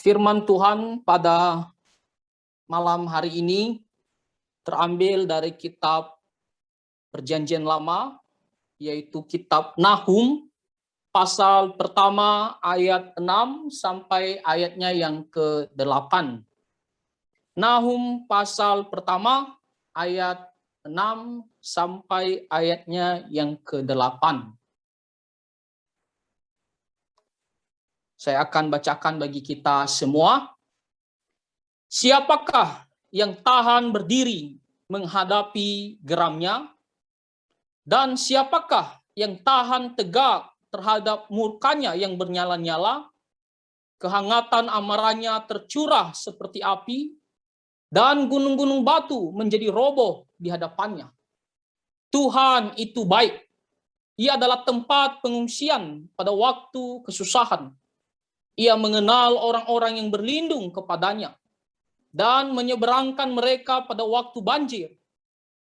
Firman Tuhan pada malam hari ini terambil dari kitab Perjanjian Lama, yaitu kitab Nahum, pasal pertama ayat 6 sampai ayatnya yang ke-8. Nahum pasal pertama ayat 6 sampai ayatnya yang ke-8. Saya akan bacakan bagi kita semua. Siapakah yang tahan berdiri menghadapi geramnya? Dan siapakah yang tahan tegak terhadap murkanya yang bernyala-nyala? Kehangatan amarahnya tercurah seperti api, dan gunung-gunung batu menjadi roboh di hadapannya. Tuhan itu baik. Ia adalah tempat pengungsian pada waktu kesusahan. Ia mengenal orang-orang yang berlindung kepadanya dan menyeberangkan mereka pada waktu banjir.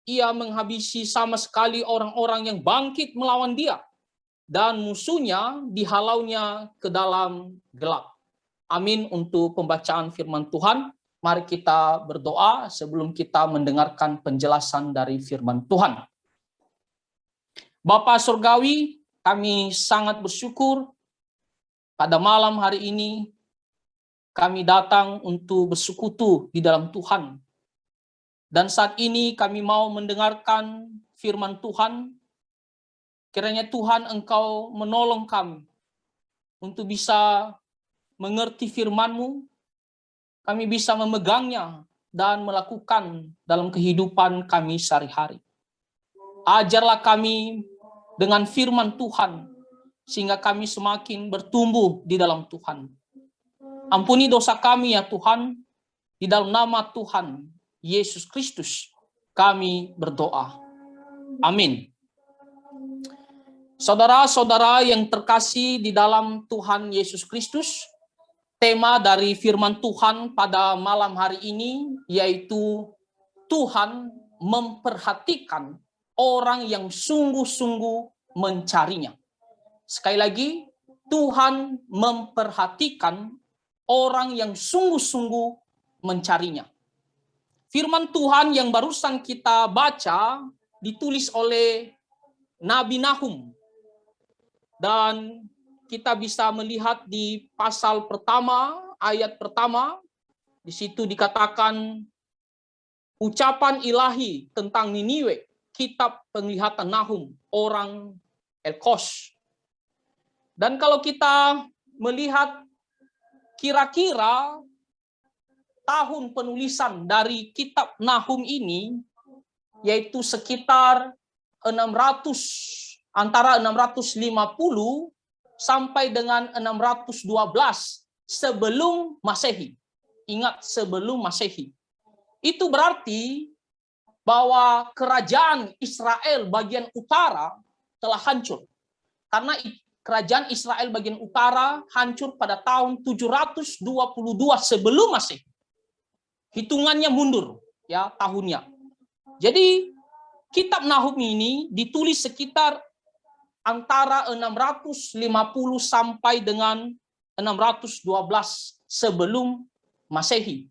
Ia menghabisi sama sekali orang-orang yang bangkit melawan dia, dan musuhnya dihalaunya ke dalam gelap. Amin untuk pembacaan firman Tuhan. Mari kita berdoa sebelum kita mendengarkan penjelasan dari firman Tuhan. Bapa Surgawi, kami sangat bersyukur pada malam hari ini kami datang untuk bersekutu di dalam Tuhan. Dan saat ini kami mau mendengarkan firman Tuhan. Kiranya Tuhan Engkau menolong kami untuk bisa mengerti firman-Mu. Kami bisa memegangnya dan melakukan dalam kehidupan kami sehari-hari. Ajarlah kami dengan firman Tuhan, sehingga kami semakin bertumbuh di dalam Tuhan. Ampuni dosa kami ya Tuhan, di dalam nama Tuhan Yesus Kristus kami berdoa. Amin. Saudara-saudara yang terkasih di dalam Tuhan Yesus Kristus, tema dari firman Tuhan pada malam hari ini yaitu Tuhan memperhatikan orang yang sungguh-sungguh mencarinya. Sekali lagi, Tuhan memperhatikan orang yang sungguh-sungguh mencarinya. Firman Tuhan yang barusan kita baca ditulis oleh Nabi Nahum. Dan kita bisa melihat di pasal pertama, ayat pertama, di situ dikatakan ucapan ilahi tentang Niniwe, kitab penglihatan Nahum, orang Elkos. Dan kalau kita melihat kira-kira tahun penulisan dari kitab Nahum ini, yaitu sekitar antara 650 sampai dengan 612 sebelum Masehi. Ingat, sebelum Masehi. Itu berarti bahwa kerajaan Israel bagian utara telah hancur. Karena kerajaan Israel bagian utara hancur pada tahun 722 sebelum Masehi. Hitungannya mundur ya tahunnya. Jadi kitab Nahum ini ditulis sekitar antara 650 sampai dengan 612 sebelum Masehi.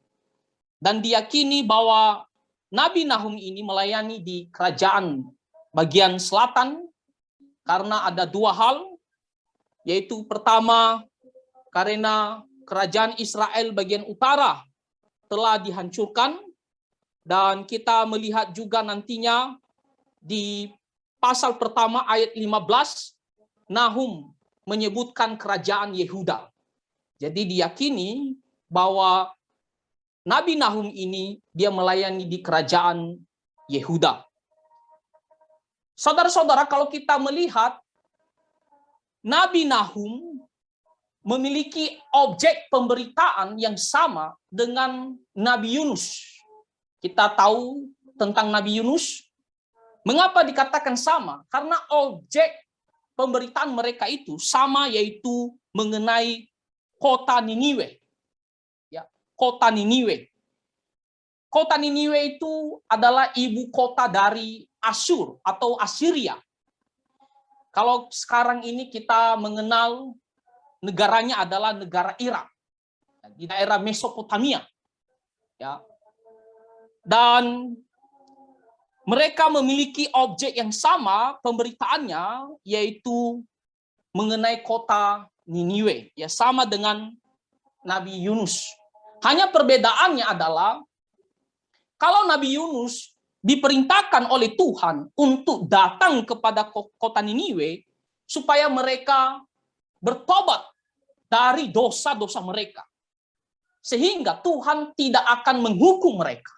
Dan diyakini bahwa Nabi Nahum ini melayani di kerajaan bagian selatan karena ada dua hal, yaitu pertama karena kerajaan Israel bagian utara telah dihancurkan, dan kita melihat juga nantinya di pasal pertama ayat 15, Nahum menyebutkan kerajaan Yehuda. Jadi diyakini bahwa Nabi Nahum ini dia melayani di kerajaan Yehuda. Saudara-saudara, kalau kita melihat Nabi Nahum memiliki objek pemberitaan yang sama dengan Nabi Yunus. Kita tahu tentang Nabi Yunus. Mengapa dikatakan sama? Karena objek pemberitaan mereka itu sama, yaitu mengenai kota Niniwe. Ya, kota Niniwe. Kota Niniwe itu adalah ibu kota dari Asyur atau Assyria. Kalau sekarang ini kita mengenal negaranya adalah negara Irak. di daerah Mesopotamia. Ya. Dan mereka memiliki objek yang sama pemberitaannya, yaitu mengenai kota Niniwe, ya sama dengan Nabi Yunus. Hanya perbedaannya adalah kalau Nabi Yunus diperintahkan oleh Tuhan untuk datang kepada kota Niniwe supaya mereka bertobat dari dosa-dosa mereka, sehingga Tuhan tidak akan menghukum mereka.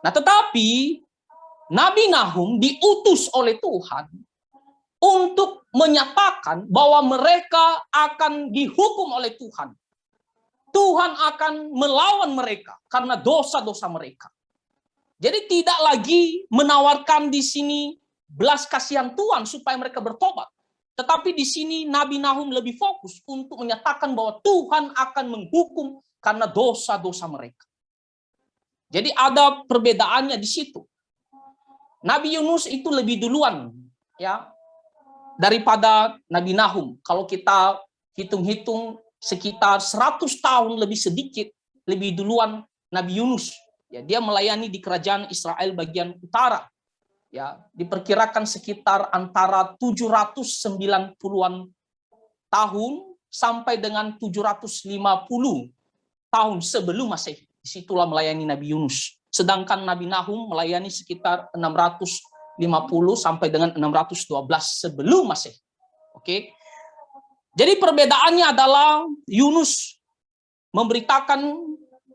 Nah, tetapi Nabi Nahum diutus oleh Tuhan untuk menyatakan bahwa mereka akan dihukum oleh Tuhan. Tuhan akan melawan mereka karena dosa-dosa mereka. Jadi tidak lagi menawarkan di sini belas kasihan Tuhan supaya mereka bertobat. Tetapi di sini Nabi Nahum lebih fokus untuk menyatakan bahwa Tuhan akan menghukum karena dosa-dosa mereka. Jadi ada perbedaannya di situ. Nabi Yunus itu lebih duluan ya daripada Nabi Nahum. Kalau kita hitung-hitung sekitar 100 tahun lebih sedikit lebih duluan Nabi Yunus. Ya, dia melayani di kerajaan Israel bagian utara. Ya, diperkirakan sekitar antara 790-an tahun sampai dengan 750 tahun sebelum Masehi. Disitulah melayani Nabi Yunus. Sedangkan Nabi Nahum melayani sekitar 650 sampai dengan 612 sebelum Masehi. Oke. Jadi perbedaannya adalah Yunus memberitakan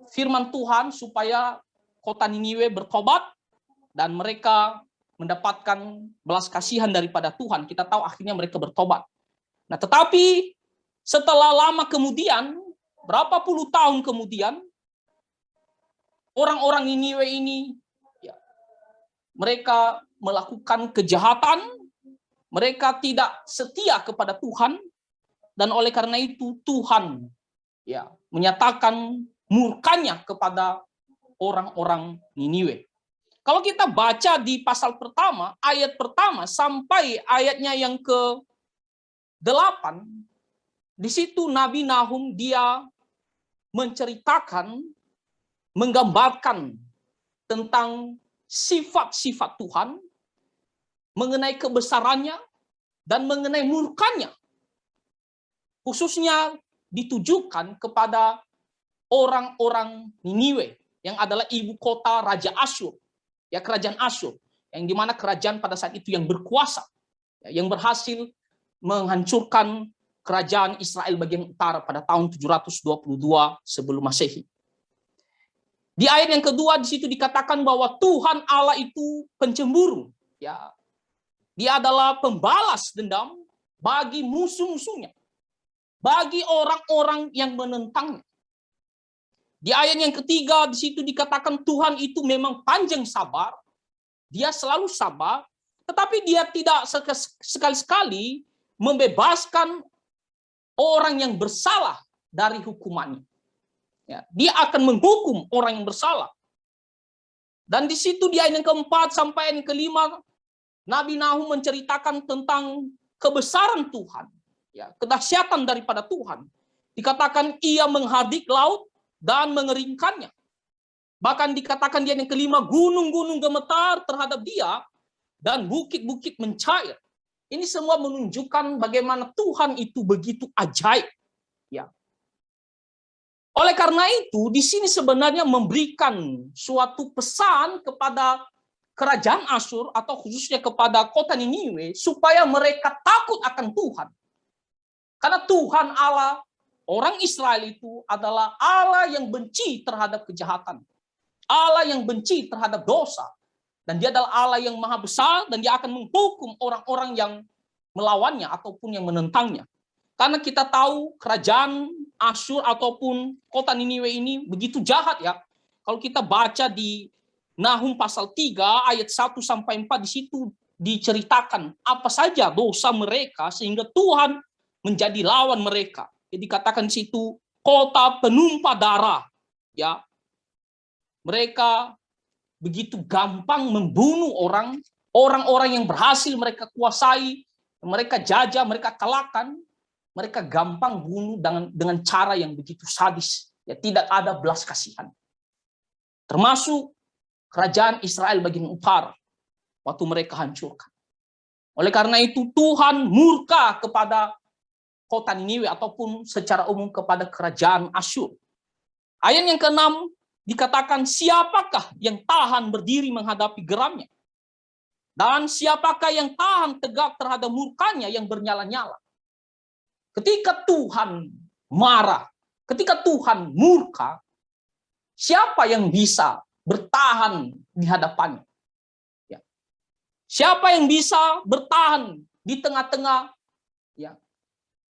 firman Tuhan supaya kota Niniwe bertobat dan mereka mendapatkan belas kasihan daripada Tuhan. Kita tahu akhirnya mereka bertobat. Nah, tetapi setelah lama kemudian, berapa puluh tahun kemudian, orang-orang Niniwe ini ya, mereka melakukan kejahatan, mereka tidak setia kepada Tuhan, dan oleh karena itu Tuhan ya menyatakan murkanya kepada orang-orang Niniwe. Kalau kita baca di pasal pertama, ayat pertama sampai ayatnya yang ke-8, di situ Nabi Nahum dia menceritakan, menggambarkan tentang sifat-sifat Tuhan, mengenai kebesarannya, dan mengenai murkanya. Khususnya ditujukan kepada orang-orang Niniwe, yang adalah ibu kota Raja Asyur, ya kerajaan Asyur, yang dimana kerajaan pada saat itu yang berkuasa, ya, yang berhasil menghancurkan kerajaan Israel bagian utara pada tahun 722 sebelum Masehi. Di ayat yang kedua di situ dikatakan bahwa Tuhan Allah itu pencemburu, ya. Dia adalah pembalas dendam bagi musuh-musuhnya, bagi orang-orang yang menentangnya. Di ayat yang ketiga di situ dikatakan Tuhan itu memang panjang sabar, dia selalu sabar, tetapi dia tidak sekali-sekali membebaskan orang yang bersalah dari hukumannya. Ya, dia akan menghukum orang yang bersalah. Dan di situ di ayat yang keempat sampai ayat yang kelima, Nabi Nahum menceritakan tentang kebesaran Tuhan, ya, kedahsyatan daripada Tuhan. Dikatakan ia menghadik laut dan mengeringkannya. Bahkan dikatakan di ayat yang kelima, gunung-gunung gemetar terhadap dia dan bukit-bukit mencair. Ini semua menunjukkan bagaimana Tuhan itu begitu ajaib. Ya. Oleh karena itu, di sini sebenarnya memberikan suatu pesan kepada kerajaan Asyur atau khususnya kepada kota Niniwe supaya mereka takut akan Tuhan. Karena Tuhan Allah orang Israel itu adalah Allah yang benci terhadap kejahatan. Allah yang benci terhadap dosa. Dan dia adalah Allah yang maha besar dan dia akan menghukum orang-orang yang melawannya ataupun yang menentangnya. Karena kita tahu kerajaan Asyur ataupun kota Niniwe ini begitu jahat ya. Kalau kita baca di Nahum pasal 3 ayat 1 sampai 4 di situ diceritakan apa saja dosa mereka sehingga Tuhan menjadi lawan mereka. Jadi dikatakan di situ kota penumpah darah ya. Mereka begitu gampang membunuh orang-orang yang berhasil mereka kuasai, mereka jajah, mereka kalahkan. mereka gampang bunuh dengan cara yang begitu sadis. Ya, tidak ada belas kasihan. Termasuk kerajaan Israel bagian utara waktu mereka hancurkan. Oleh karena itu Tuhan murka kepada kota Niniwe ataupun secara umum kepada kerajaan Asyur. Ayat yang ke-6 dikatakan, siapakah yang tahan berdiri menghadapi geramnya? Dan siapakah yang tahan tegak terhadap murkanya yang bernyala-nyala? Ketika Tuhan marah, ketika Tuhan murka, siapa yang bisa bertahan di hadapannya? Ya. Siapa yang bisa bertahan di tengah-tengah ya,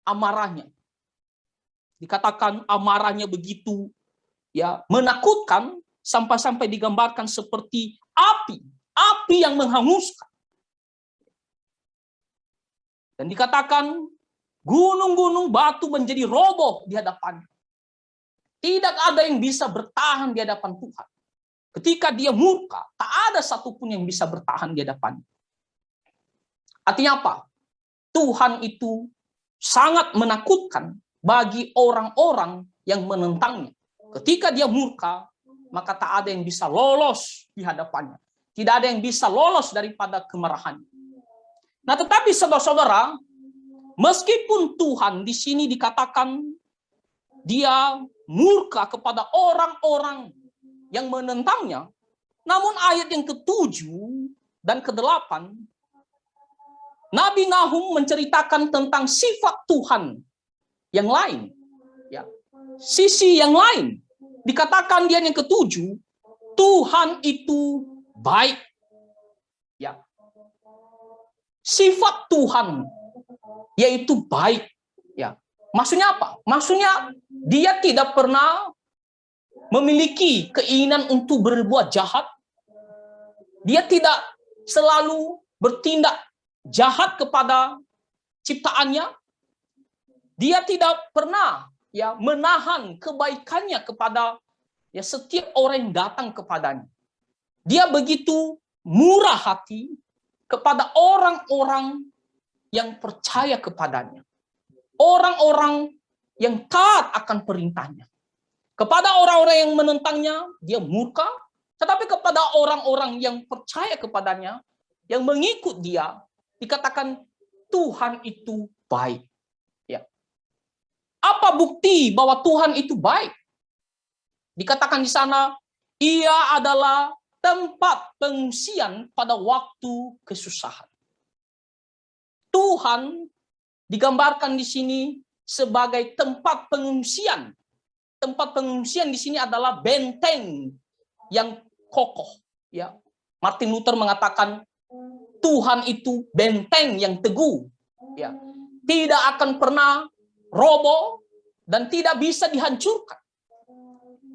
amarahnya? Dikatakan amarahnya begitu ya menakutkan sampai-sampai digambarkan seperti api yang menghanguskan. Dan dikatakan gunung-gunung batu menjadi roboh di hadapannya. Tidak ada yang bisa bertahan di hadapan Tuhan. Ketika dia murka, tak ada satupun yang bisa bertahan di hadapannya. Artinya apa? Tuhan itu sangat menakutkan bagi orang-orang yang menentangnya. Ketika dia murka, maka tak ada yang bisa lolos di hadapannya. Tidak ada yang bisa lolos daripada kemarahannya. Nah, tetapi saudara-saudara, meskipun Tuhan di sini dikatakan dia murka kepada orang-orang yang menentangnya, namun ayat yang ke-7 dan ke-8, Nabi Nahum menceritakan tentang sifat Tuhan yang lain. Ya, sisi yang lain. Dikatakan dia yang ke-7, Tuhan itu baik. Ya. Sifat Tuhan yaitu baik. Ya. Maksudnya apa? Maksudnya dia tidak pernah memiliki keinginan untuk berbuat jahat. Dia tidak selalu bertindak jahat kepada ciptaannya. Dia tidak pernah ya menahan kebaikannya kepada ya setiap orang yang datang kepadanya. Dia begitu murah hati kepada orang-orang yang percaya kepadanya. Orang-orang yang taat akan perintahnya. Kepada orang-orang yang menentangnya, dia murka. Tetapi kepada orang-orang yang percaya kepadanya, yang mengikut dia, dikatakan Tuhan itu baik. Ya. Apa bukti bahwa Tuhan itu baik? Dikatakan di sana, ia adalah tempat pengungsian pada waktu kesusahan. Tuhan digambarkan di sini sebagai tempat pengungsian. Tempat pengungsian di sini adalah benteng yang kokoh. Ya, Martin Luther mengatakan Tuhan itu benteng yang teguh. Ya, tidak akan pernah roboh dan tidak bisa dihancurkan.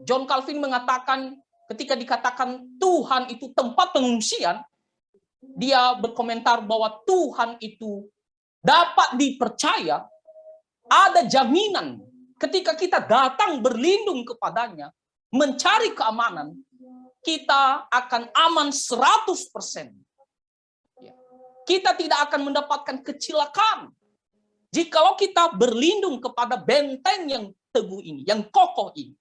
John Calvin mengatakan ketika dikatakan Tuhan itu tempat pengungsian, dia berkomentar bahwa Tuhan itu dapat dipercaya, ada jaminan ketika kita datang berlindung kepadanya, mencari keamanan, kita akan aman 100%. Kita tidak akan mendapatkan kecelakaan jikalau kita berlindung kepada benteng yang teguh ini, yang kokoh ini.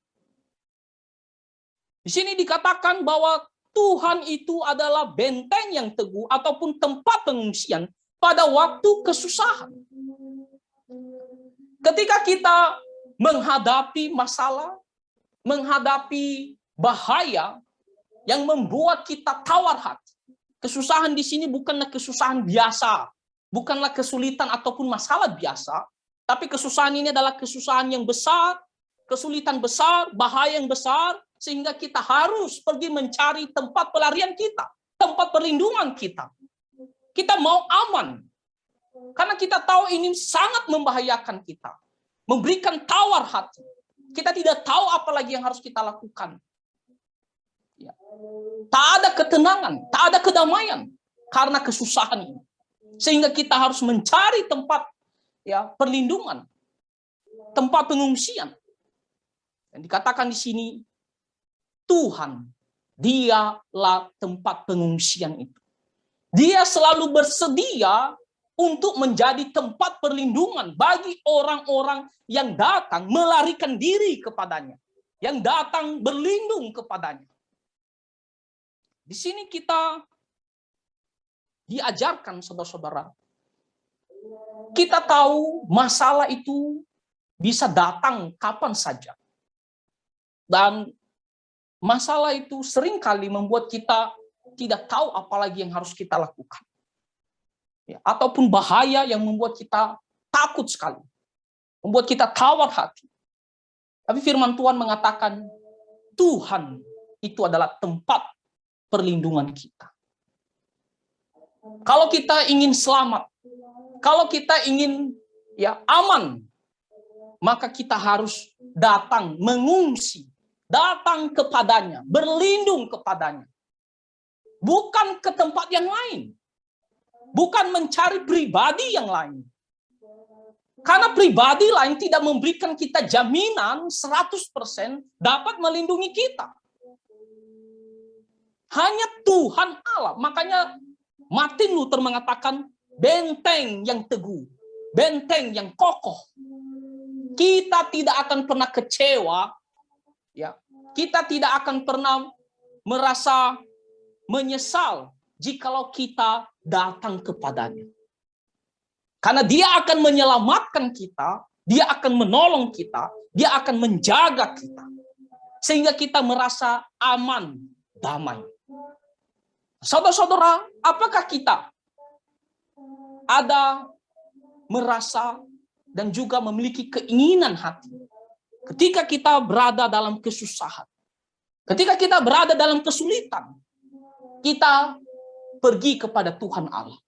Di sini dikatakan bahwa Tuhan itu adalah benteng yang teguh ataupun tempat pengungsian pada waktu kesusahan. Ketika kita menghadapi masalah, menghadapi bahaya yang membuat kita tawar hati. Kesusahan di sini bukanlah kesusahan biasa, bukanlah kesulitan ataupun masalah biasa, tapi kesusahan ini adalah kesusahan yang besar, kesulitan besar, bahaya yang besar, sehingga kita harus pergi mencari tempat pelarian kita, tempat perlindungan kita. Kita mau aman, karena kita tahu ini sangat membahayakan kita, memberikan tawar hati. Kita tidak tahu apa lagi yang harus kita lakukan. Ya. Tak ada ketenangan, tak ada kedamaian karena kesusahan ini. Sehingga kita harus mencari tempat ya perlindungan, tempat pengungsian. Dan dikatakan di sini Tuhan, dialah tempat pengungsian itu. Dia selalu bersedia untuk menjadi tempat perlindungan bagi orang-orang yang datang melarikan diri kepadanya, yang datang berlindung kepadanya. Di sini kita diajarkan, saudara-saudara, kita tahu masalah itu bisa datang kapan saja. Dan masalah itu seringkali membuat kita tidak tahu apalagi yang harus kita lakukan. Ya, ataupun bahaya yang membuat kita takut sekali. Membuat kita tawar hati. Tapi firman Tuhan mengatakan, Tuhan itu adalah tempat perlindungan kita. Kalau kita ingin selamat, kalau kita ingin aman, maka kita harus datang mengungsi, datang kepadanya, berlindung kepadanya. Bukan ke tempat yang lain. Bukan mencari pribadi yang lain. Karena pribadi lain tidak memberikan kita jaminan 100% dapat melindungi kita. Hanya Tuhan Allah. Makanya Martin Luther mengatakan benteng yang teguh, benteng yang kokoh. Kita tidak akan pernah kecewa, ya. Kita tidak akan pernah merasa menyesal jikalau kita datang kepadanya. Karena dia akan menyelamatkan kita, dia akan menolong kita, dia akan menjaga kita. Sehingga kita merasa aman, damai. Saudara-saudara, apakah kita ada merasa dan juga memiliki keinginan hati ketika kita berada dalam kesusahan, ketika kita berada dalam kesulitan, kita pergi kepada Tuhan Allah.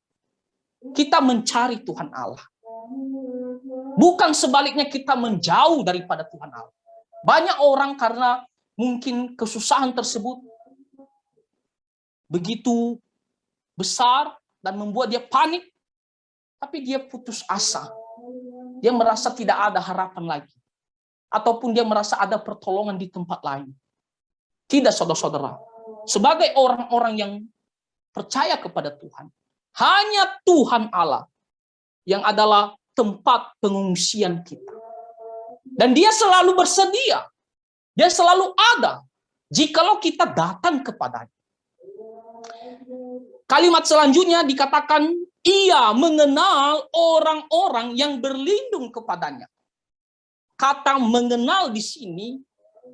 Kita mencari Tuhan Allah. Bukan sebaliknya kita menjauh daripada Tuhan Allah. Banyak orang karena mungkin kesusahan tersebut begitu besar dan membuat dia panik, tapi dia putus asa. Dia merasa tidak ada harapan lagi. Ataupun dia merasa ada pertolongan di tempat lain. Tidak, saudara-saudara. Sebagai orang-orang yang percaya kepada Tuhan, hanya Tuhan Allah yang adalah tempat pengungsian kita. Dan dia selalu bersedia. Dia selalu ada jikalau kita datang kepadanya. Kalimat selanjutnya dikatakan, ia mengenal orang-orang yang berlindung kepadanya. Kata mengenal di sini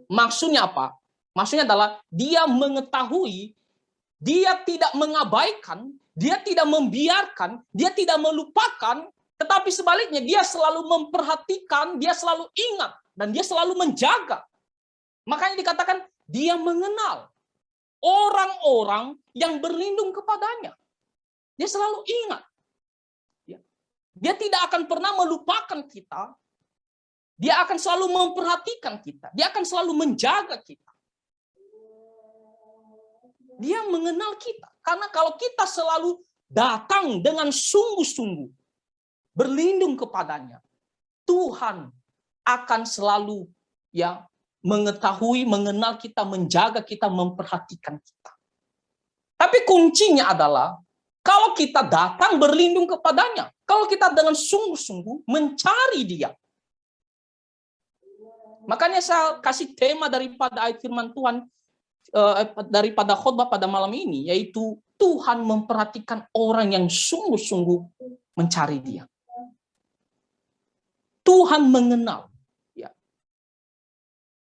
maksudnya apa? Maksudnya adalah dia mengetahui, dia tidak mengabaikan, dia tidak membiarkan, dia tidak melupakan, tetapi sebaliknya dia selalu memperhatikan, dia selalu ingat, dan dia selalu menjaga. Makanya dikatakan dia mengenal orang-orang yang berlindung kepadanya. Dia selalu ingat. Dia tidak akan pernah melupakan kita. Dia akan selalu memperhatikan kita. Dia akan selalu menjaga kita. Dia mengenal kita. Karena kalau kita selalu datang dengan sungguh-sungguh, berlindung kepadanya, Tuhan akan selalu mengetahui, mengenal kita, menjaga kita, memperhatikan kita. Tapi kuncinya adalah kalau kita datang berlindung kepadanya, kalau kita dengan sungguh-sungguh mencari dia. Makanya saya kasih tema daripada ayat firman Tuhan, daripada khotbah pada malam ini, yaitu Tuhan memperhatikan orang yang sungguh-sungguh mencari dia. Tuhan mengenal.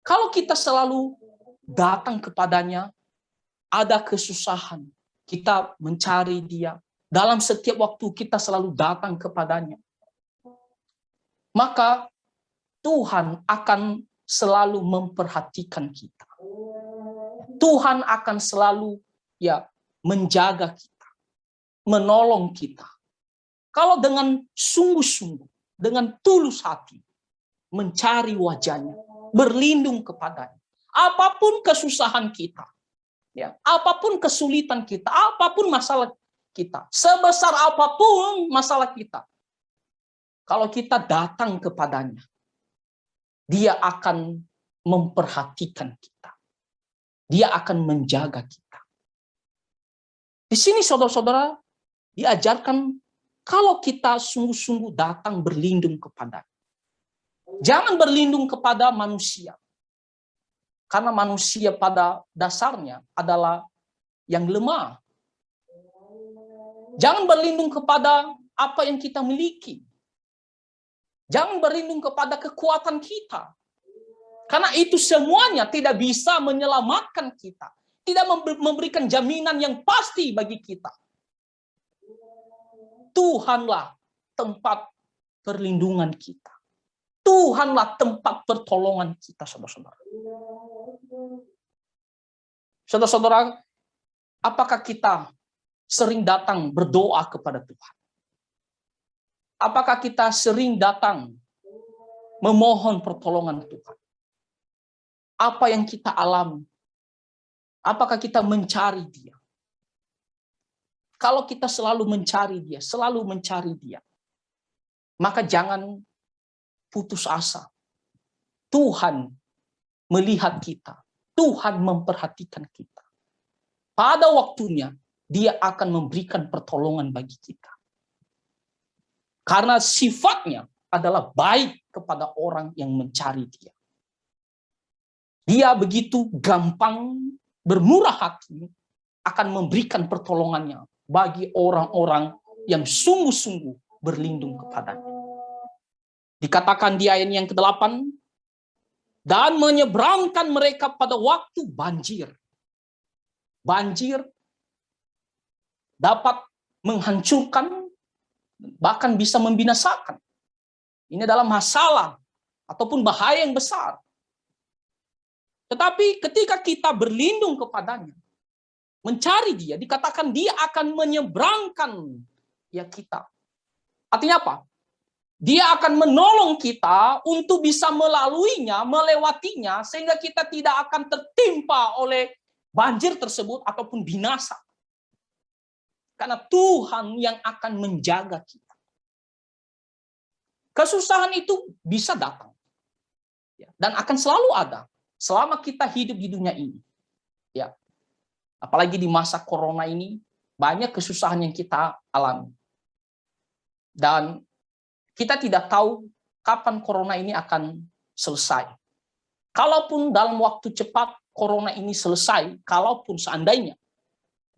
Kalau kita selalu datang kepadanya, ada kesusahan, kita mencari dia. Dalam setiap waktu kita selalu datang kepadanya. Maka Tuhan akan selalu memperhatikan kita. Tuhan akan selalu menjaga kita, menolong kita. Kalau dengan sungguh-sungguh, dengan tulus hati, mencari wajahnya, berlindung kepadanya. Apapun kesusahan kita, apapun kesulitan kita, apapun masalah kita, sebesar apapun masalah kita, kalau kita datang kepadanya, dia akan memperhatikan kita. Dia akan menjaga kita. Di sini saudara-saudara diajarkan Kalau kita sungguh-sungguh datang berlindung kepada, jangan berlindung kepada manusia. Karena manusia pada dasarnya adalah yang lemah. Jangan berlindung kepada apa yang kita miliki. Jangan berlindung kepada kekuatan kita. Karena itu semuanya tidak bisa menyelamatkan kita. Tidak memberikan jaminan yang pasti bagi kita. Tuhanlah tempat perlindungan kita. Tuhanlah tempat pertolongan kita, saudara-saudara. Saudara-saudara, apakah kita sering datang berdoa kepada Tuhan? Apakah kita sering datang memohon pertolongan Tuhan? Apa yang kita alami? Apakah kita mencari Dia? Kalau kita selalu mencari Dia, maka jangan putus asa. Tuhan melihat kita. Tuhan memperhatikan kita. Pada waktunya, Dia akan memberikan pertolongan bagi kita. Karena sifatnya adalah baik kepada orang yang mencari Dia. Dia begitu gampang, bermurah hati, akan memberikan pertolongannya bagi orang-orang yang sungguh-sungguh berlindung kepadanya. Dikatakan di ayat yang ke-8, dan menyeberangkan mereka pada waktu banjir. Banjir dapat menghancurkan, bahkan bisa membinasakan. Ini adalah masalah ataupun bahaya yang besar. Tetapi ketika kita berlindung kepadanya, mencari Dia, dikatakan Dia akan menyeberangkan ya kita. Artinya apa? Dia akan menolong kita untuk bisa melaluinya, melewatinya, sehingga kita tidak akan tertimpa oleh banjir tersebut ataupun binasa. Karena Tuhan yang akan menjaga kita. Kesusahan itu bisa datang. Dan akan selalu ada selama kita hidup di dunia ini. Ya. Apalagi di masa corona ini, banyak kesusahan yang kita alami. Dan kita tidak tahu kapan corona ini akan selesai. Kalaupun dalam waktu cepat corona ini selesai, kalaupun seandainya,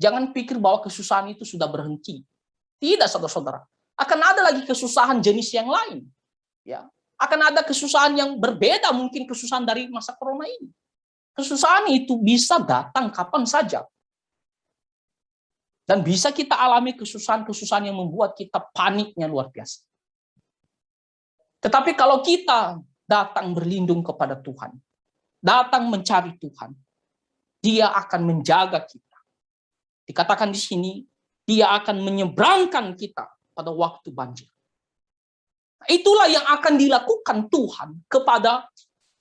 jangan pikir bahwa kesusahan itu sudah berhenti. Tidak, saudara-saudara. Akan ada lagi kesusahan jenis yang lain. Ya, akan ada kesusahan yang berbeda, mungkin kesusahan dari masa corona ini. Kesusahan itu bisa datang kapan saja. Dan bisa kita alami kesusahan-kesusahan yang membuat kita paniknya luar biasa. Tetapi kalau kita datang berlindung kepada Tuhan, datang mencari Tuhan, Dia akan menjaga kita. Dikatakan di sini, Dia akan menyeberangkan kita pada waktu banjir. Itulah yang akan dilakukan Tuhan kepada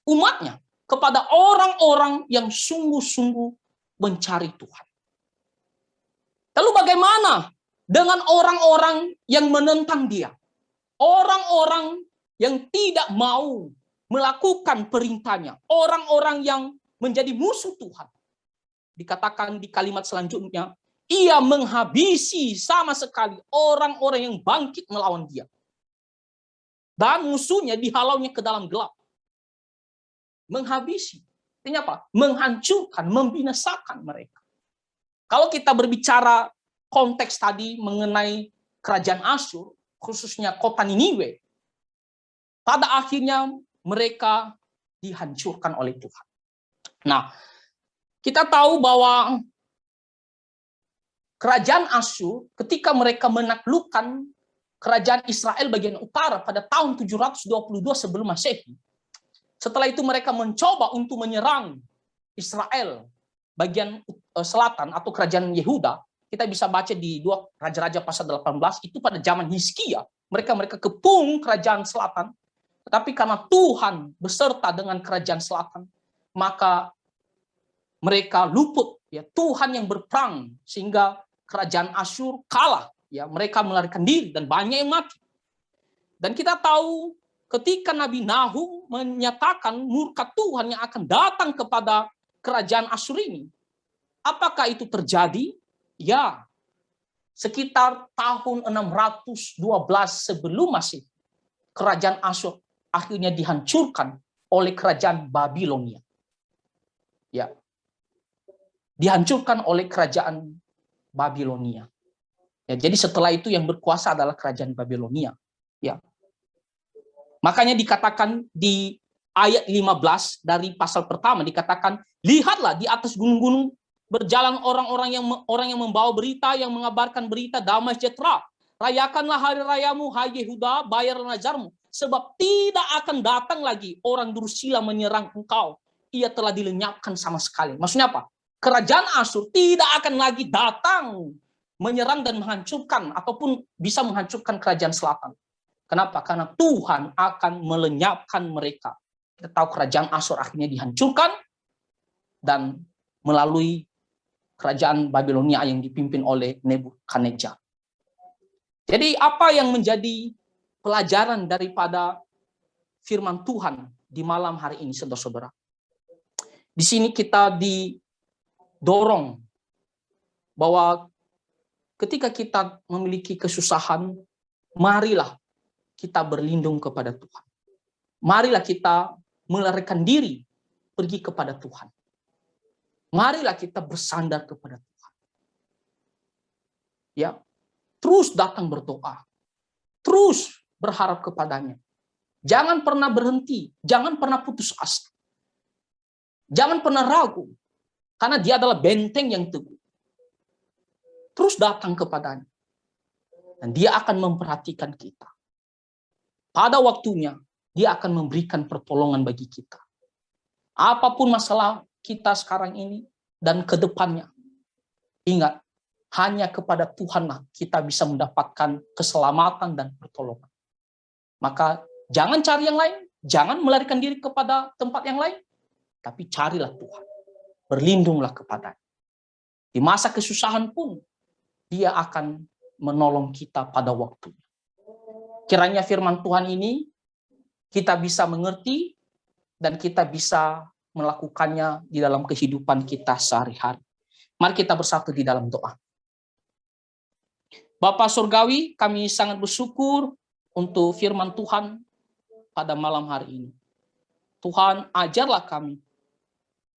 umatnya, kepada orang-orang yang sungguh-sungguh mencari Tuhan. Lalu bagaimana dengan orang-orang yang menentang Dia? Orang-orang yang tidak mau melakukan perintahnya, orang-orang yang menjadi musuh Tuhan. Dikatakan di kalimat selanjutnya, Ia menghabisi sama sekali orang-orang yang bangkit melawan Dia. Dan musuhnya dihalaunya ke dalam gelap. Menghabisi. Artinya apa? Menghancurkan, membinasakan mereka. Kalau kita berbicara konteks tadi mengenai kerajaan Asyur, khususnya kota Niniwe, pada akhirnya mereka dihancurkan oleh Tuhan. Nah, kita tahu bahwa kerajaan Asyur ketika mereka menaklukkan kerajaan Israel bagian utara pada tahun 722 sebelum Masehi. Setelah itu mereka mencoba untuk menyerang Israel bagian selatan atau kerajaan Yehuda. Kita bisa baca di 2 Raja-Raja pasal 18, itu pada zaman Hizkia. Mereka kepung kerajaan selatan. Tetapi karena Tuhan beserta dengan kerajaan selatan, maka mereka luput. Ya, Tuhan yang berperang sehingga kerajaan Asyur kalah. Ya, mereka melarikan diri dan banyak yang mati. Dan kita tahu ketika Nabi Nahum menyatakan murka Tuhan yang akan datang kepada kerajaan Asyur ini. Apakah itu terjadi? Ya. sekitar tahun 612 sebelum Masehi, kerajaan Asyur akhirnya dihancurkan oleh kerajaan Babilonia. Ya. Dihancurkan oleh kerajaan Babilonia. Ya, jadi setelah itu yang berkuasa adalah kerajaan Babilonia. Ya. Makanya dikatakan di ayat 15 dari pasal pertama dikatakan, lihatlah di atas gunung-gunung berjalan orang-orang yang membawa berita, yang mengabarkan berita damai sejahtera. Rayakanlah hari rayamu, hai Yehuda, bayarlah najarmu, sebab tidak akan datang lagi orang Dursila menyerang engkau. Ia telah dilenyapkan sama sekali. Maksudnya apa? Kerajaan Asyur tidak akan lagi datang menyerang dan menghancurkan ataupun bisa menghancurkan kerajaan selatan. Kenapa? Karena Tuhan akan melenyapkan mereka. Kita tahu kerajaan Asyur akhirnya dihancurkan dan melalui kerajaan Babilonia yang dipimpin oleh Nebukadnezar. Jadi apa yang menjadi pelajaran daripada firman Tuhan di malam hari ini, saudara-saudara? Di sini kita didorong bahwa ketika kita memiliki kesusahan, marilah kita berlindung kepada Tuhan. Marilah kita melarikan diri pergi kepada Tuhan. Marilah kita bersandar kepada Tuhan. Ya, terus datang berdoa. Terus berharap kepadanya. Jangan pernah berhenti, jangan pernah putus asa. Jangan pernah ragu, karena dia adalah benteng yang teguh. Terus datang kepadanya. Dan dia akan memperhatikan kita. Pada waktunya, dia akan memberikan pertolongan bagi kita. Apapun masalah kita sekarang ini dan ke depannya, ingat, hanya kepada Tuhanlah kita bisa mendapatkan keselamatan dan pertolongan. Maka jangan cari yang lain, jangan melarikan diri kepada tempat yang lain, tapi carilah Tuhan. Berlindunglah kepadanya. Di masa kesusahan pun, dia akan menolong kita pada waktunya. Kiranya firman Tuhan ini kita bisa mengerti dan kita bisa melakukannya di dalam kehidupan kita sehari-hari. Mari kita bersatu di dalam doa. Bapa Surgawi, kami sangat bersyukur untuk firman Tuhan pada malam hari ini. Tuhan, ajarlah kami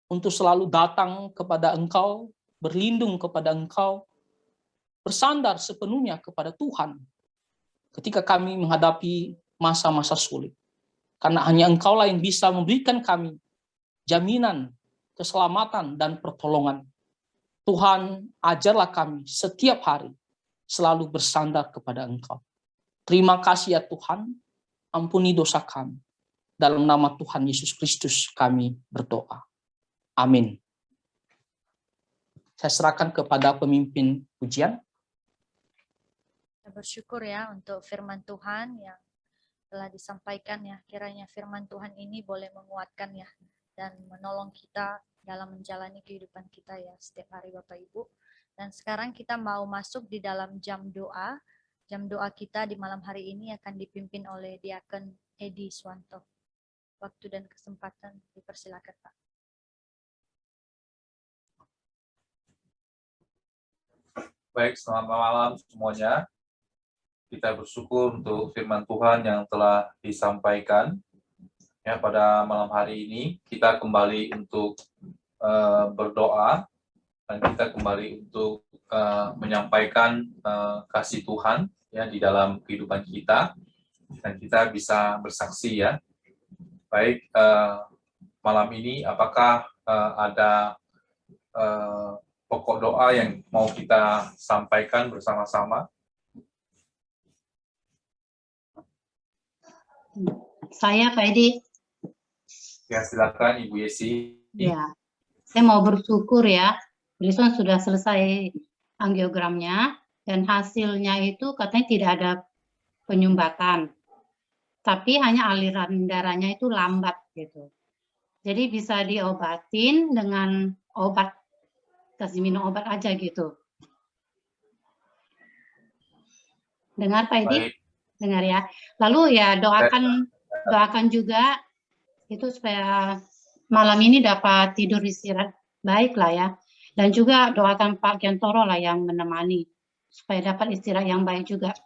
untuk selalu datang kepada Engkau, berlindung kepada Engkau, bersandar sepenuhnya kepada Tuhan ketika kami menghadapi masa-masa sulit. Karena hanya Engkaulah yang bisa memberikan kami jaminan, keselamatan, dan pertolongan. Tuhan, ajarlah kami setiap hari selalu bersandar kepada Engkau. Terima kasih ya Tuhan, ampuni dosa kami. Dalam nama Tuhan Yesus Kristus kami berdoa. Amin. Saya serahkan kepada pemimpin pujian. Bersyukur ya untuk firman Tuhan yang telah disampaikan ya. Kiranya firman Tuhan ini boleh menguatkan ya dan menolong kita dalam menjalani kehidupan kita ya setiap hari Bapak Ibu. Dan sekarang kita mau masuk di dalam jam doa. Jam doa kita di malam hari ini akan dipimpin oleh Diakon Edi Swanto. Waktu dan kesempatan dipersilakan Pak. Baik, selamat malam semuanya. Kita bersyukur untuk firman Tuhan yang telah disampaikan. Ya, pada malam hari ini kita kembali untuk berdoa dan kita kembali untuk menyampaikan kasih Tuhan ya di dalam kehidupan kita dan kita bisa bersaksi ya. Baik, malam ini apakah ada pokok doa yang mau kita sampaikan bersama-sama? Saya Pak Edi. Ya, silakan Ibu Yesi. Ya, saya mau bersyukur ya. Wilson sudah selesai angiogramnya dan hasilnya itu katanya tidak ada penyumbatan. Tapi hanya aliran darahnya itu lambat gitu. Jadi bisa diobatin dengan obat, kasih minum obat aja gitu. Dengar Pak Edi? Baik. Dengar ya. Lalu ya doakan juga itu supaya malam ini dapat tidur istirahat baik lah ya. Dan juga doakan Pak Gentoro lah yang menemani supaya dapat istirahat yang baik juga.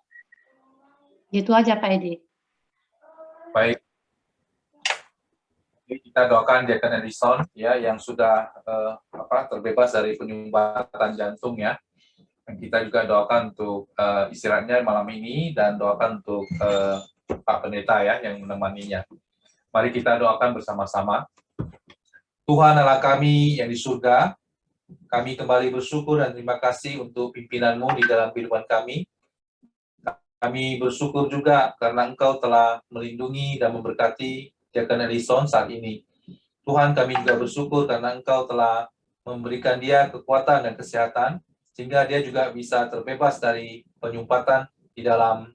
Gitu aja Pak Edi. Baik. Kita doakan Deacon Edison ya yang sudah terbebas dari penyumbatan jantung ya. Dan kita juga doakan untuk istirahatnya malam ini dan doakan untuk Pak Pendeta ya yang menemaninya. Mari kita doakan bersama-sama. Tuhan Allah kami yang di surga, kami kembali bersyukur dan terima kasih untuk pimpinan-Mu di dalam kehidupan kami. Kami bersyukur juga karena Engkau telah melindungi dan memberkati Deacon Edison saat ini. Tuhan, kami juga bersyukur karena Engkau telah memberikan dia kekuatan dan kesehatan, sehingga dia juga bisa terbebas dari penyumbatan di dalam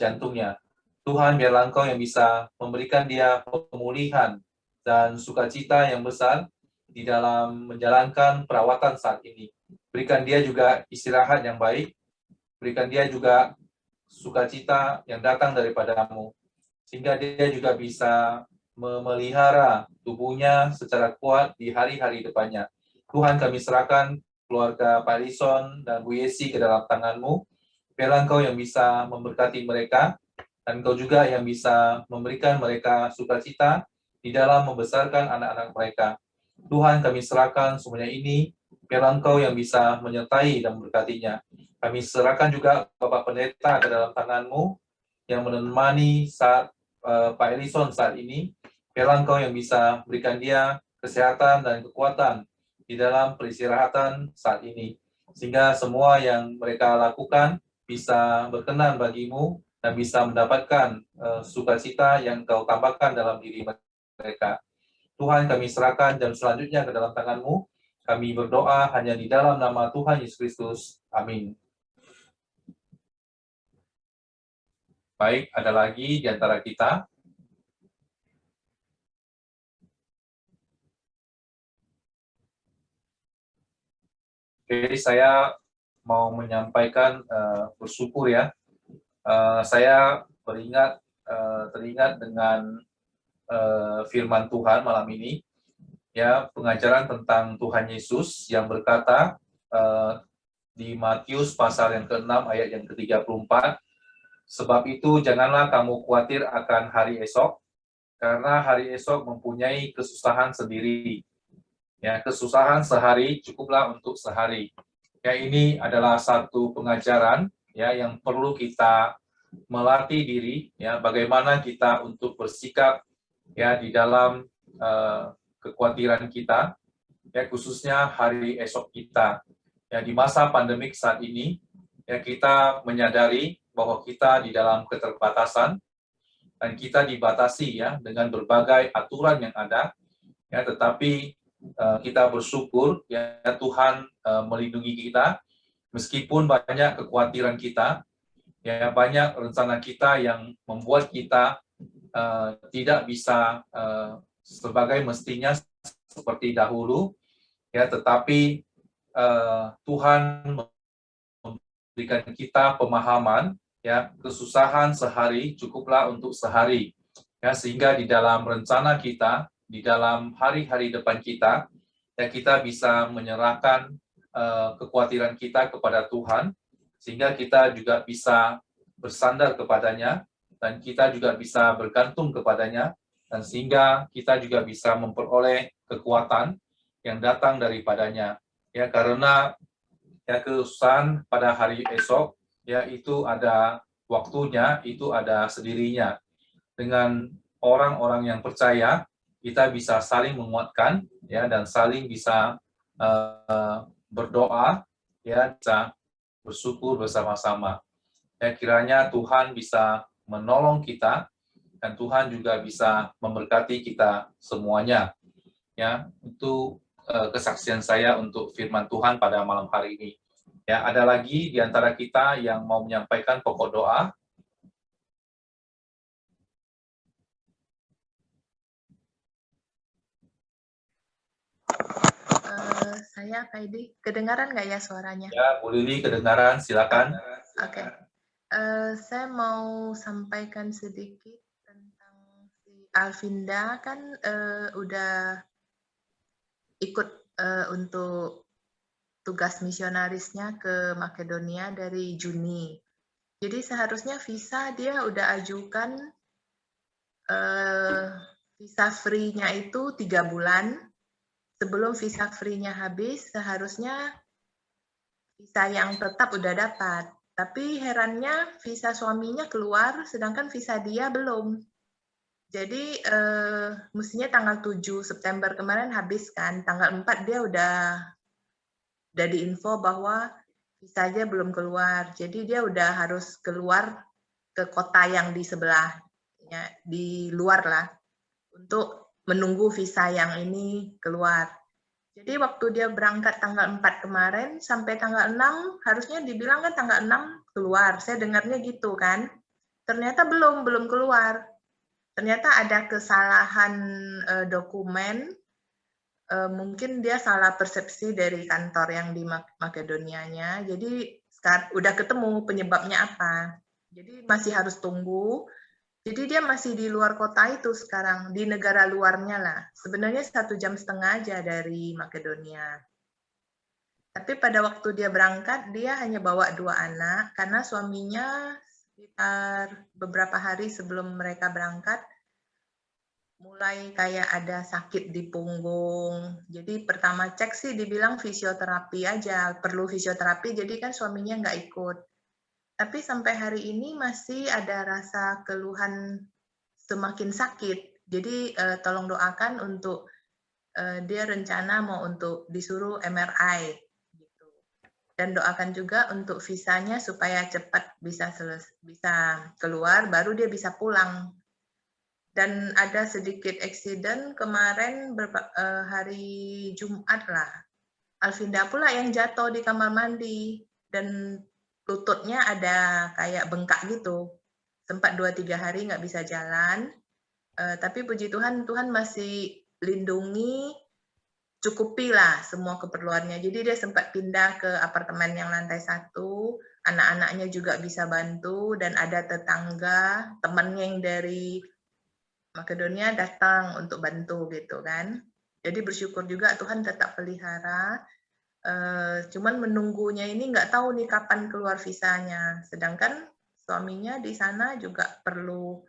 jantungnya. Tuhan, biarlah Engkau yang bisa memberikan dia pemulihan dan sukacita yang besar di dalam menjalankan perawatan saat ini. Berikan dia juga istirahat yang baik, berikan dia juga sukacita yang datang daripada-Mu, sehingga dia juga bisa memelihara tubuhnya secara kuat di hari-hari depannya. Tuhan, kami serahkan keluarga Pak Edison dan Bu Yesi ke dalam tangan-Mu. Biarlah Engkau yang bisa memberkati mereka, dan Engkau juga yang bisa memberikan mereka sukacita di dalam membesarkan anak-anak mereka. Tuhan, kami serahkan semuanya ini, biarlah Engkau yang bisa menyertai dan memberkatinya. Kami serahkan juga Bapak Pendeta ke dalam tangan-Mu, yang menemani saat Pak Edison saat ini. Biarlah Engkau yang bisa berikan dia kesehatan dan kekuatan di dalam peristirahatan saat ini. Sehingga semua yang mereka lakukan bisa berkenan bagi-Mu dan bisa mendapatkan sukacita yang Engkau tambahkan dalam diri mereka. Tuhan, kami serahkan jam selanjutnya ke dalam tangan-Mu. Kami berdoa hanya di dalam nama Tuhan Yesus Kristus. Amin. Baik, ada lagi di antara kita? Jadi saya mau menyampaikan bersyukur ya. Saya teringat dengan firman Tuhan malam ini, ya, pengajaran tentang Tuhan Yesus yang berkata di Matius pasal yang ke-6 ayat yang ke-34, sebab itu janganlah kamu khawatir akan hari esok, karena hari esok mempunyai kesusahan sendiri. Ya, kesusahan sehari cukuplah untuk sehari. Ya, ini adalah satu pengajaran ya yang perlu kita melatih diri ya, bagaimana kita untuk bersikap ya di dalam kekhawatiran kita ya, khususnya hari esok kita. Ya, di masa pandemik saat ini ya, kita menyadari bahwa kita di dalam keterbatasan dan kita dibatasi ya dengan berbagai aturan yang ada ya, tetapi kita bersyukur ya Tuhan melindungi kita meskipun banyak kekhawatiran kita ya, banyak rencana kita yang membuat kita tidak bisa sebagai mestinya seperti dahulu ya, tetapi Tuhan memberikan kita pemahaman ya, kesusahan sehari cukuplah untuk sehari ya, sehingga di dalam rencana kita, di dalam hari-hari depan kita ya, kita bisa menyerahkan kekhawatiran kita kepada Tuhan, sehingga kita juga bisa bersandar kepadanya dan kita juga bisa bergantung kepadanya, dan sehingga kita juga bisa memperoleh kekuatan yang datang daripadanya ya, karena ya kesusahan pada hari esok ya itu ada waktunya, itu ada sendirinya. Dengan orang-orang yang percaya, kita bisa saling menguatkan ya, dan saling bisa berdoa ya, bisa bersyukur bersama-sama. Ya, kiranya Tuhan bisa menolong kita dan Tuhan juga bisa memberkati kita semuanya. Ya, itu kesaksian saya untuk firman Tuhan pada malam hari ini. Ya, ada lagi di antara kita yang mau menyampaikan pokok doa? Saya Pak Edi, kedengaran nggak ya suaranya? Ya, Bu Lili kedengaran, silakan. Oke. Saya mau sampaikan sedikit tentang si Alvinda, kan udah ikut untuk tugas misionarisnya ke Makedonia dari Juni. Jadi seharusnya visa dia udah ajukan visa free-nya itu 3 bulan. Sebelum visa free-nya habis, seharusnya visa yang tetap udah dapat. Tapi herannya visa suaminya keluar, sedangkan visa dia belum. Jadi mestinya tanggal 7 September kemarin habis kan, tanggal 4 dia udah diinfo bahwa visanya belum keluar. Jadi dia udah harus keluar ke kota yang di sebelah, ya, di luar lah, untuk menunggu visa yang ini keluar. Jadi waktu dia berangkat tanggal 4 kemarin, sampai tanggal 6, harusnya dibilang kan tanggal 6 keluar. Saya dengarnya gitu kan. Ternyata belum keluar. Ternyata ada kesalahan dokumen, mungkin dia salah persepsi dari kantor yang di Makedonianya. Jadi udah ketemu penyebabnya apa. Jadi masih harus tunggu. Jadi dia masih di luar kota itu sekarang, di negara luarnya lah. Sebenarnya 1,5 jam aja dari Makedonia. Tapi pada waktu dia berangkat, dia hanya bawa 2 anak, karena suaminya sekitar beberapa hari sebelum mereka berangkat, mulai kayak ada sakit di punggung. Jadi pertama cek sih dibilang fisioterapi aja, perlu fisioterapi, jadi kan suaminya nggak ikut. Tapi sampai hari ini masih ada rasa keluhan semakin sakit. Jadi tolong doakan untuk dia rencana mau untuk disuruh MRI. Gitu. Dan doakan juga untuk visanya supaya cepat bisa keluar, baru dia bisa pulang. Dan ada sedikit accident kemarin hari Jumat lah. Alvinda pula yang jatuh di kamar mandi. Dan lututnya ada kayak bengkak gitu. Sempat 2-3 hari nggak bisa jalan. Tapi puji Tuhan, Tuhan masih lindungi, cukupi lah semua keperluannya. Jadi dia sempat pindah ke apartemen yang lantai 1. Anak-anaknya juga bisa bantu. Dan ada tetangga, temannya yang dari Makedonia datang untuk bantu gitu kan. Jadi bersyukur juga Tuhan tetap pelihara. Cuman menunggunya ini nggak tahu nih kapan keluar visanya. Sedangkan suaminya di sana juga perlu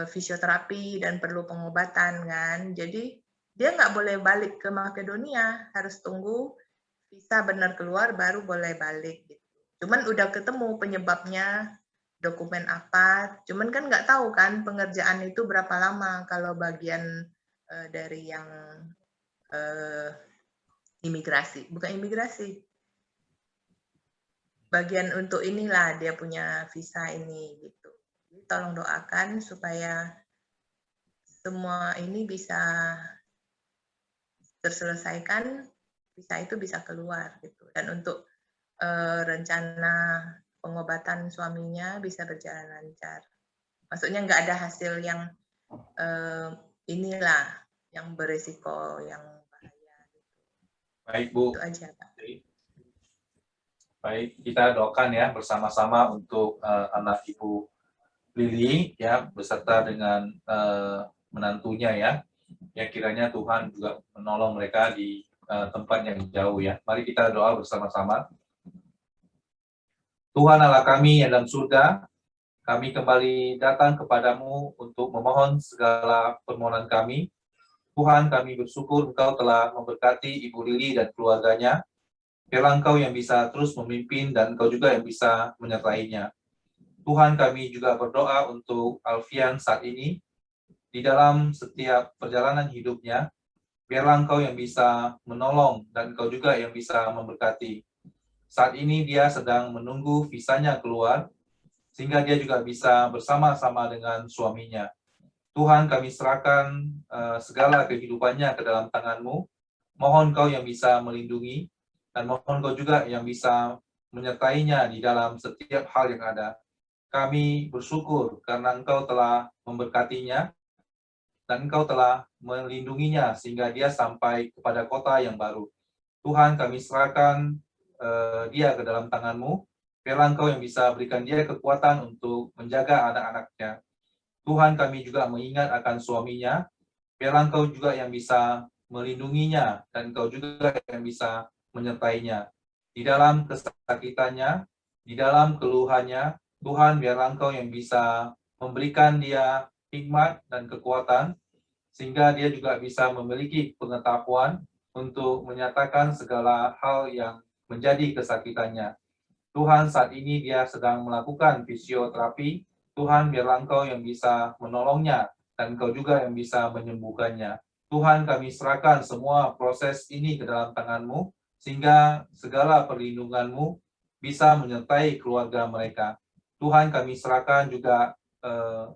fisioterapi dan perlu pengobatan kan. Jadi dia nggak boleh balik ke Makedonia, harus tunggu visa benar keluar baru boleh balik. Gitu. Cuman udah ketemu penyebabnya, dokumen apa. Cuman kan nggak tahu kan pengerjaan itu berapa lama kalau bagian dari yang imigrasi, bukan imigrasi. Bagian untuk inilah dia punya visa ini gitu. Jadi tolong doakan supaya semua ini bisa terselesaikan, visa itu bisa keluar gitu. Dan untuk rencana pengobatan suaminya bisa berjalan lancar. Maksudnya nggak ada hasil yang inilah yang beresiko, yang bahaya. Baik Bu. Itu aja Pak. Baik, kita doakan ya bersama-sama untuk anak Ibu Lili ya beserta dengan menantunya ya. Yang kiranya Tuhan juga menolong mereka di tempat yang jauh ya. Mari kita doa bersama-sama. Tuhan Allah kami yang dalam surga, kami kembali datang kepadamu untuk memohon segala permohonan kami. Tuhan, kami bersyukur Engkau telah memberkati Ibu Lili dan keluarganya. Biarlah Engkau yang bisa terus memimpin dan Engkau juga yang bisa menyertainya. Tuhan, kami juga berdoa untuk Alfian saat ini, di dalam setiap perjalanan hidupnya, biarlah Engkau yang bisa menolong dan Engkau juga yang bisa memberkati. Saat ini dia sedang menunggu visanya keluar, sehingga dia juga bisa bersama-sama dengan suaminya. Tuhan, kami serahkan segala kehidupannya ke dalam tangan-Mu. Mohon Engkau yang bisa melindungi, dan mohon Engkau juga yang bisa menyertainya di dalam setiap hal yang ada. Kami bersyukur karena Engkau telah memberkatinya, dan Engkau telah melindunginya sehingga dia sampai kepada kota yang baru. Tuhan, kami serahkan dia ke dalam tangan-Mu. Biarlah Engkau yang bisa berikan dia kekuatan untuk menjaga anak-anaknya. Tuhan, kami juga mengingat akan suaminya. Biarlah Engkau juga yang bisa melindunginya, dan Engkau juga yang bisa menyertainya. Di dalam kesakitannya, di dalam keluhannya, Tuhan biarlah Engkau yang bisa memberikan dia hikmat dan kekuatan, sehingga dia juga bisa memiliki pengetahuan untuk menyatakan segala hal yang menjadi kesakitannya. Tuhan, saat ini dia sedang melakukan fisioterapi. Tuhan, biarlah Engkau yang bisa menolongnya, dan Engkau juga yang bisa menyembuhkannya. Tuhan, kami serahkan semua proses ini ke dalam tangan-Mu, sehingga segala perlindungan-Mu bisa menyertai keluarga mereka. Tuhan, kami serahkan juga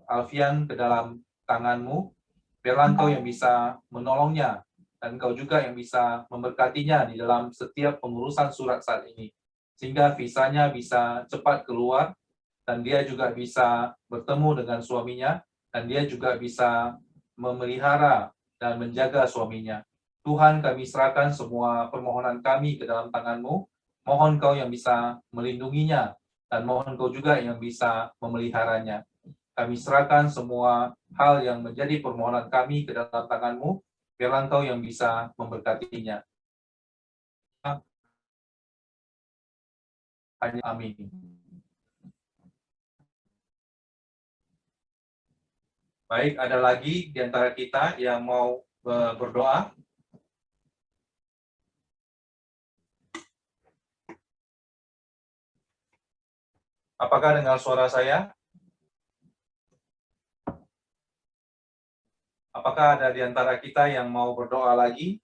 Alfian ke dalam tangan-Mu. Biarlah Engkau yang bisa menolongnya, dan Engkau juga yang bisa memberkatinya di dalam setiap pengurusan surat saat ini, sehingga visanya bisa cepat keluar, dan dia juga bisa bertemu dengan suaminya, dan dia juga bisa memelihara dan menjaga suaminya. Tuhan, kami serahkan semua permohonan kami ke dalam tangan-Mu. Mohon Kau yang bisa melindunginya, dan mohon Kau juga yang bisa memeliharanya. Kami serahkan semua hal yang menjadi permohonan kami ke dalam tangan-Mu. Biarlah Engkau yang bisa memberkatinya. Hanya amin. Baik, ada lagi di antara kita yang mau berdoa? Apakah dengar suara saya? Apakah ada di antara kita yang mau berdoa lagi?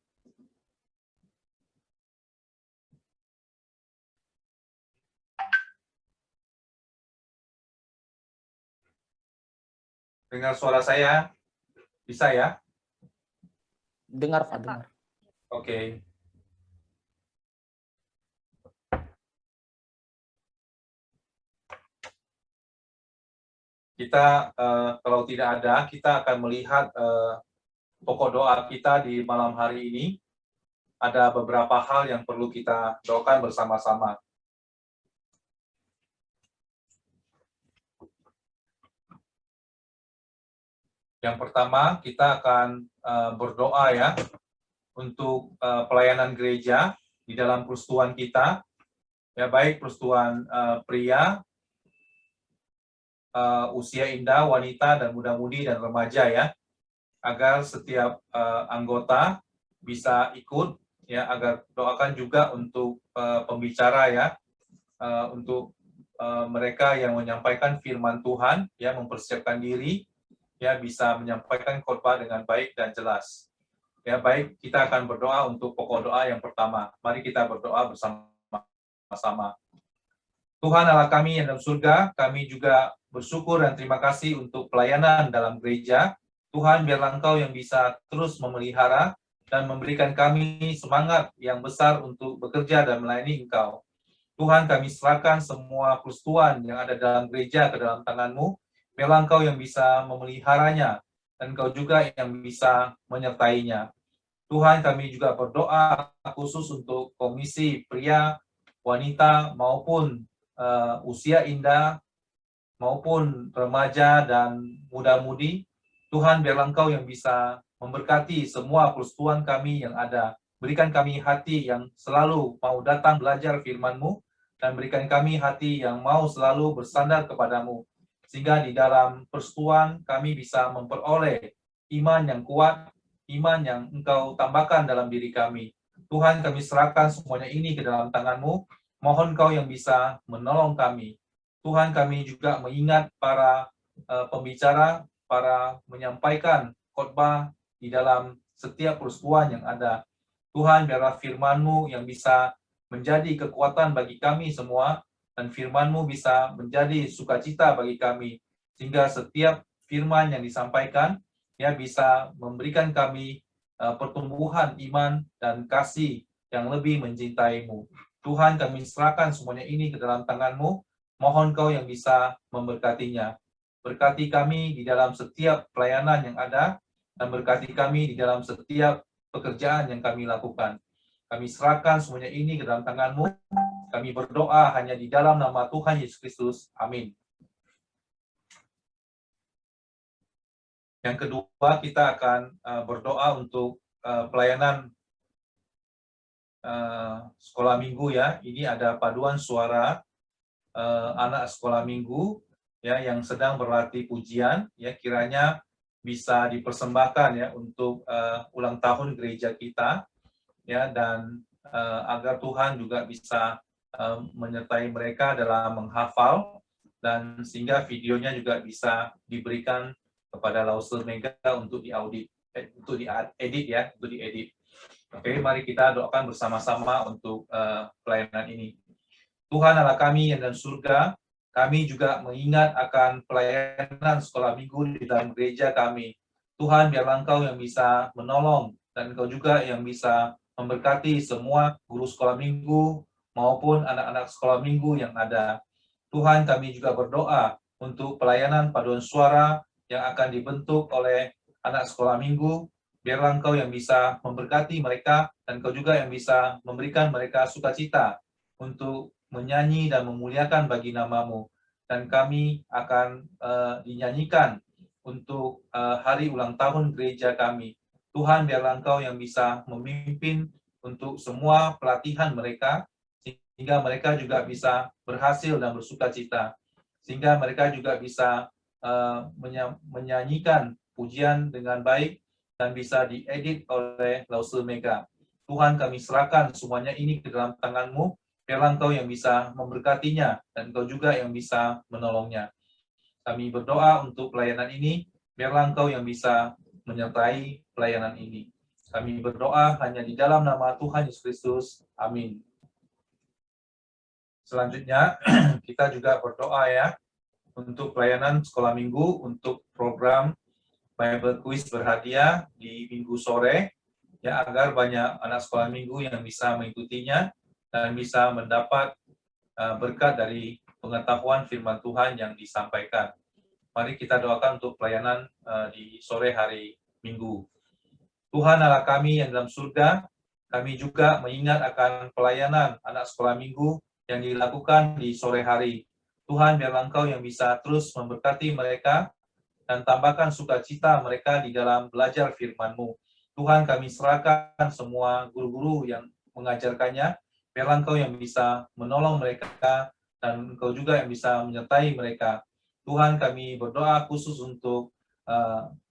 Dengar suara saya? Bisa ya? Dengar, Pak, dengar. Oke. Kita, kalau tidak ada, kita akan melihat pokok doa kita di malam hari ini. Ada beberapa hal yang perlu kita doakan bersama-sama. Yang pertama, kita akan berdoa ya untuk pelayanan gereja di dalam persekutuan kita, ya baik persekutuan pria, usia indah, wanita, dan muda-mudi dan remaja ya, agar setiap anggota bisa ikut ya, agar doakan juga untuk pembicara ya, untuk mereka yang menyampaikan firman Tuhan ya, mempersiapkan diri ya, bisa menyampaikan khotbah dengan baik dan jelas. Ya, baik, kita akan berdoa untuk pokok doa yang pertama. Mari kita berdoa bersama-sama. Tuhan Allah kami yang dalam surga, kami juga bersyukur dan terima kasih untuk pelayanan dalam gereja. Tuhan, biarlah Engkau yang bisa terus memelihara dan memberikan kami semangat yang besar untuk bekerja dan melayani Engkau. Tuhan, kami serahkan semua persekutuan yang ada dalam gereja ke dalam tangan-Mu. Biarlah Engkau yang bisa memeliharanya, dan Engkau juga yang bisa menyertainya. Tuhan, kami juga berdoa khusus untuk komisi pria, wanita, maupun usia indah, maupun remaja dan muda-mudi. Tuhan, biarlah Engkau yang bisa memberkati semua persekutuan kami yang ada. Berikan kami hati yang selalu mau datang belajar firman-Mu, dan berikan kami hati yang mau selalu bersandar kepadamu, sehingga di dalam persekutuan kami bisa memperoleh iman yang kuat, iman yang Engkau tambahkan dalam diri kami. Tuhan, kami serahkan semuanya ini ke dalam tangan-Mu. Mohon Kau yang bisa menolong kami. Tuhan, kami juga mengingat para pembicara, para menyampaikan khotbah di dalam setiap persekutuan yang ada. Tuhan, biarlah firman-Mu yang bisa menjadi kekuatan bagi kami semua, dan firman-Mu bisa menjadi sukacita bagi kami, sehingga setiap firman yang disampaikan ya bisa memberikan kami pertumbuhan iman dan kasih yang lebih mencintai-Mu. Tuhan, kami serahkan semuanya ini ke dalam tangan-Mu. Mohon Kau yang bisa memberkatinya. Berkati kami di dalam setiap pelayanan yang ada, dan berkati kami di dalam setiap pekerjaan yang kami lakukan. Kami serahkan semuanya ini ke dalam tangan-Mu. Kami berdoa hanya di dalam nama Tuhan Yesus Kristus. Amin. Yang kedua, kita akan berdoa untuk pelayanan sekolah minggu ya. Ini ada paduan suara anak sekolah minggu ya yang sedang berlatih pujian ya, kiranya bisa dipersembahkan ya untuk ulang tahun gereja kita ya, dan agar Tuhan juga bisa menyertai mereka dalam menghafal, dan sehingga videonya juga bisa diberikan kepada Lausel Mega untuk diaudit, untuk diedit ya, untuk diedit. Oke, mari kita doakan bersama-sama untuk pelayanan ini. Tuhan Allah kami yang dalam surga, kami juga mengingat akan pelayanan sekolah minggu di dalam gereja kami. Tuhan, biarlah Engkau yang bisa menolong, dan Engkau juga yang bisa memberkati semua guru sekolah minggu maupun anak-anak sekolah minggu yang ada. Tuhan, kami juga berdoa untuk pelayanan paduan suara yang akan dibentuk oleh anak sekolah minggu. Biarlah Engkau yang bisa memberkati mereka, dan Engkau juga yang bisa memberikan mereka sukacita untuk menyanyi dan memuliakan bagi nama-Mu. Dan kami akan dinyanyikan untuk hari ulang tahun gereja kami. Tuhan, biarlah Engkau yang bisa memimpin untuk semua pelatihan mereka, sehingga mereka juga bisa berhasil dan bersukacita. Sehingga mereka juga bisa menyanyikan pujian dengan baik dan bisa diedit oleh Lausel Mega. Tuhan, kami serahkan semuanya ini ke dalam tangan-Mu. Biarlah Engkau yang bisa memberkatinya, dan Engkau juga yang bisa menolongnya. Kami berdoa untuk pelayanan ini, biarlah Engkau yang bisa menyertai pelayanan ini. Kami berdoa hanya di dalam nama Tuhan Yesus Kristus. Amin. Selanjutnya, kita juga berdoa ya, untuk pelayanan sekolah minggu, untuk program Bible Quiz berhadiah di minggu sore, ya, agar banyak anak sekolah minggu yang bisa mengikutinya dan bisa mendapat berkat dari pengetahuan firman Tuhan yang disampaikan. Mari kita doakan untuk pelayanan di sore hari Minggu. Tuhan Allah kami yang dalam surga, kami juga mengingat akan pelayanan anak sekolah minggu yang dilakukan di sore hari. Tuhan, biarlah Engkau yang bisa terus memberkati mereka dan tambahkan sukacita mereka di dalam belajar firman-Mu. Tuhan, kami serahkan semua guru-guru yang mengajarkannya. Biarlah Engkau yang bisa menolong mereka, dan Engkau juga yang bisa menyertai mereka. Tuhan, kami berdoa khusus untuk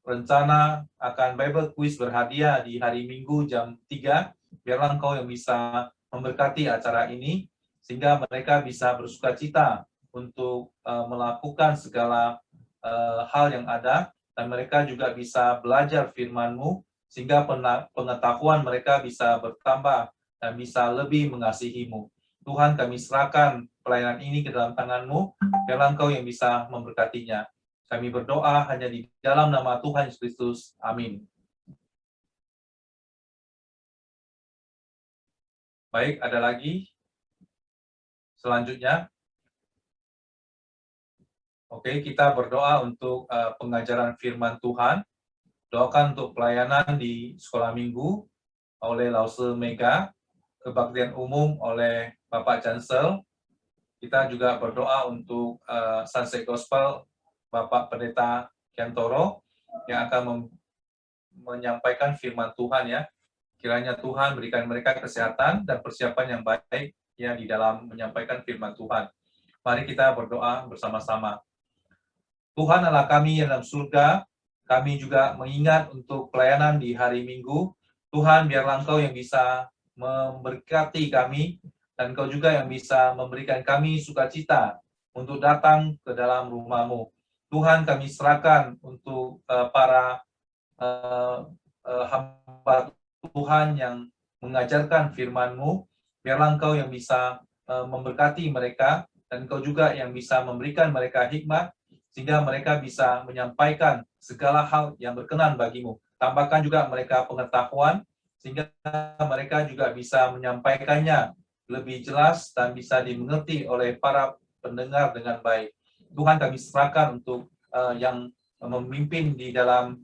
rencana akan Bible Quiz berhadiah di hari Minggu jam 3. Biarlah Engkau yang bisa memberkati acara ini, sehingga mereka bisa bersukacita untuk melakukan segala hal yang ada, dan mereka juga bisa belajar firman-Mu, sehingga pengetahuan mereka bisa bertambah dan bisa lebih mengasihi-Mu. Tuhan, kami serahkan pelayanan ini ke dalam tangan-Mu, biarlah Engkau yang bisa memberkatinya. Kami berdoa hanya di dalam nama Tuhan Yesus Kristus. Amin. Baik, ada lagi? Selanjutnya. Oke, kita berdoa untuk pengajaran firman Tuhan. Doakan untuk pelayanan di sekolah minggu oleh Lausel Mega, kebaktian umum oleh Bapak Chancel. Kita juga berdoa untuk Sunset Gospel Bapak Pendeta Kiantoro yang akan menyampaikan firman Tuhan ya. Kiranya Tuhan berikan mereka kesehatan dan persiapan yang baik ya di dalam menyampaikan firman Tuhan. Mari kita berdoa bersama-sama. Tuhan Allah kami yang dalam surga, kami juga mengingat untuk pelayanan di hari Minggu. Tuhan, biarlah Engkau yang bisa memberkati kami, dan Engkau juga yang bisa memberikan kami sukacita untuk datang ke dalam rumah-Mu. Tuhan, kami serahkan untuk para hamba Tuhan yang mengajarkan firman-Mu. Biarlah Engkau yang bisa memberkati mereka, dan Engkau juga yang bisa memberikan mereka hikmat, sehingga mereka bisa menyampaikan segala hal yang berkenan bagi-Mu. Tambahkan juga mereka pengetahuan, sehingga mereka juga bisa menyampaikannya lebih jelas dan bisa dimengerti oleh para pendengar dengan baik. Tuhan, kami serahkan untuk yang memimpin di dalam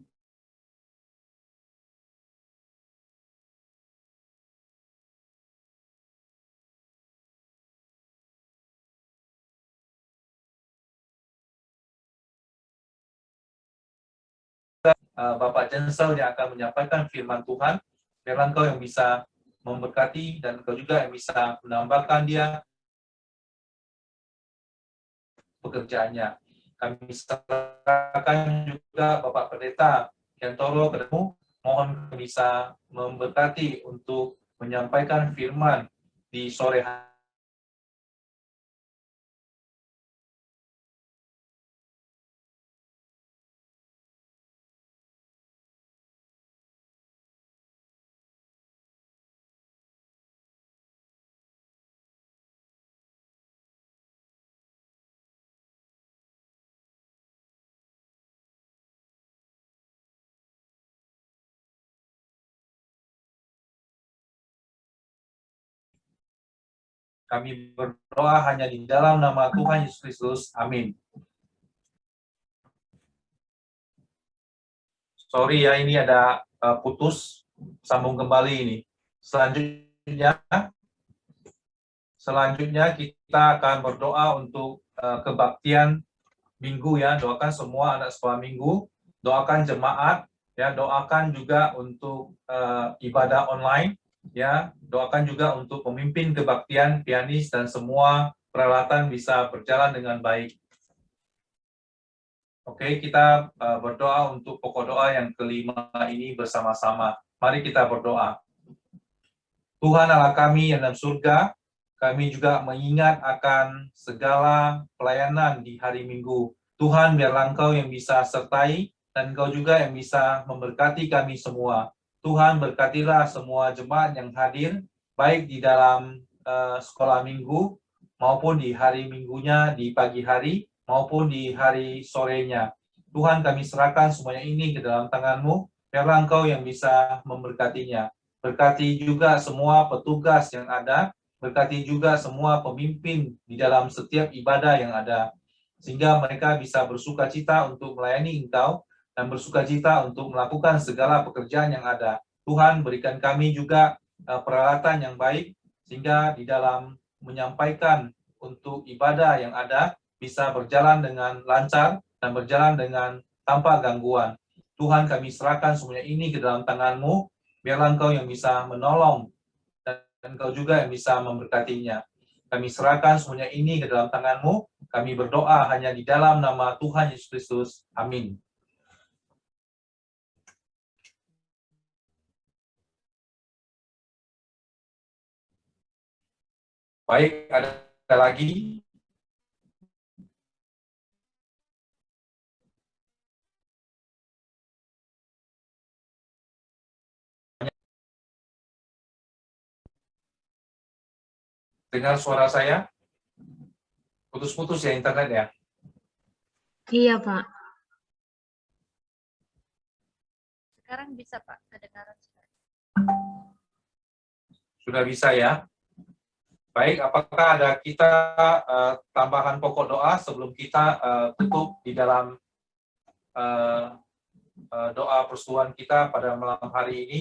Bapak Chancel yang akan menyampaikan firman Tuhan. Biarlah Engkau yang bisa memberkati, dan Engkau juga yang bisa menambahkan dia pekerjaannya. Kami serahkan juga Bapak Pendeta Kentoro kepada-Mu, mohon bisa memberkati untuk menyampaikan firman di sore hari. Kami berdoa hanya di dalam nama Tuhan Yesus Kristus. Amin. Sorry ya, ini ada putus, sambung kembali ini. Selanjutnya kita akan berdoa untuk kebaktian minggu ya. Doakan semua anak sekolah minggu, doakan jemaat ya, doakan juga untuk ibadah online ya, doakan juga untuk pemimpin kebaktian, pianis, dan semua peralatan bisa berjalan dengan baik. Oke, kita berdoa untuk pokok doa yang kelima ini bersama-sama. Mari kita berdoa. Tuhan Allah kami yang dalam surga, kami juga mengingat akan segala pelayanan di hari Minggu. Tuhan, biarlah Engkau yang bisa sertai, dan Engkau juga yang bisa memberkati kami semua. Tuhan, berkatilah semua jemaat yang hadir, baik di dalam sekolah minggu, maupun di hari minggunya di pagi hari, maupun di hari sorenya. Tuhan, kami serahkan semuanya ini ke dalam tangan-Mu, biarlah Engkau yang bisa memberkatinya. Berkati juga semua petugas yang ada, berkati juga semua pemimpin di dalam setiap ibadah yang ada, sehingga mereka bisa bersuka cita untuk melayani Engkau, dan bersuka cita untuk melakukan segala pekerjaan yang ada. Tuhan, berikan kami juga peralatan yang baik, sehingga di dalam menyampaikan untuk ibadah yang ada, bisa berjalan dengan lancar, dan berjalan dengan tanpa gangguan. Tuhan, kami serahkan semuanya ini ke dalam tangan-Mu, biarlah Engkau yang bisa menolong, dan Engkau juga yang bisa memberkatinya. Kami serahkan semuanya ini ke dalam tangan-Mu, kami berdoa hanya di dalam nama Tuhan Yesus Kristus. Amin. Baik, ada lagi? Dengar suara saya? Putus-putus ya internet ya? Iya, Pak. Sekarang bisa Pak, kedengaran sekarang. Sudah bisa ya? Baik, apakah ada kita tambahan pokok doa sebelum kita tutup di dalam doa persetujuan kita pada malam hari ini?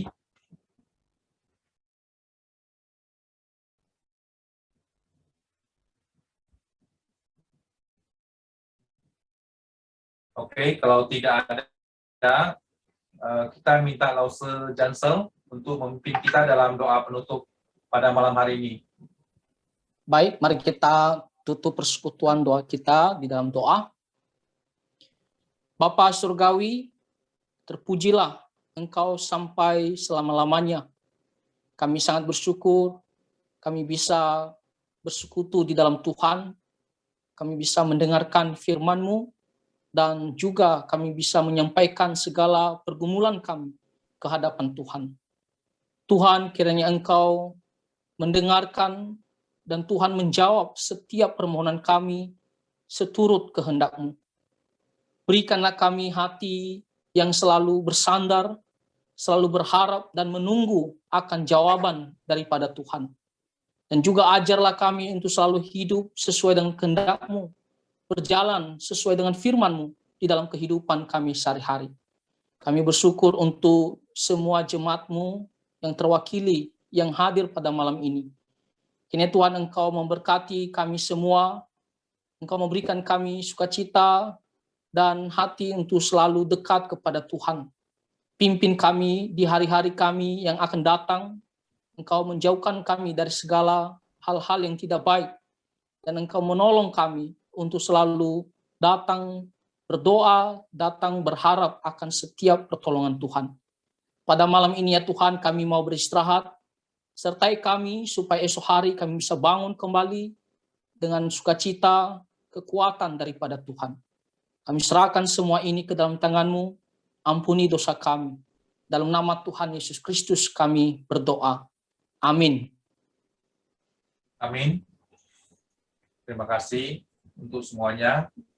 Oke, kalau tidak ada, kita minta Lause Jansel untuk memimpin kita dalam doa penutup pada malam hari ini. Baik, mari kita tutup persekutuan doa kita di dalam doa. Bapa Surgawi, terpujilah Engkau sampai selama-lamanya. Kami sangat bersyukur, kami bisa bersekutu di dalam Tuhan, kami bisa mendengarkan firman-Mu, dan juga kami bisa menyampaikan segala pergumulan kami ke hadapan Tuhan. Tuhan, kiranya Engkau mendengarkan dan Tuhan menjawab setiap permohonan kami seturut kehendak-Mu. Berikanlah kami hati yang selalu bersandar, selalu berharap dan menunggu akan jawaban daripada Tuhan. Dan juga ajarlah kami untuk selalu hidup sesuai dengan kehendak-Mu, berjalan sesuai dengan firman-Mu di dalam kehidupan kami sehari-hari. Kami bersyukur untuk semua jemaat-Mu yang terwakili, yang hadir pada malam ini. Kini Tuhan, Engkau memberkati kami semua, Engkau memberikan kami sukacita dan hati untuk selalu dekat kepada Tuhan. Pimpin kami di hari-hari kami yang akan datang, Engkau menjauhkan kami dari segala hal-hal yang tidak baik, dan Engkau menolong kami untuk selalu datang berdoa, datang berharap akan setiap pertolongan Tuhan. Pada malam ini ya Tuhan, kami mau beristirahat, sertai kami supaya esok hari kami bisa bangun kembali dengan sukacita, kekuatan daripada Tuhan. Kami serahkan semua ini ke dalam tangan-Mu, ampuni dosa kami. Dalam nama Tuhan Yesus Kristus kami berdoa. Amin. Amin. Terima kasih untuk semuanya.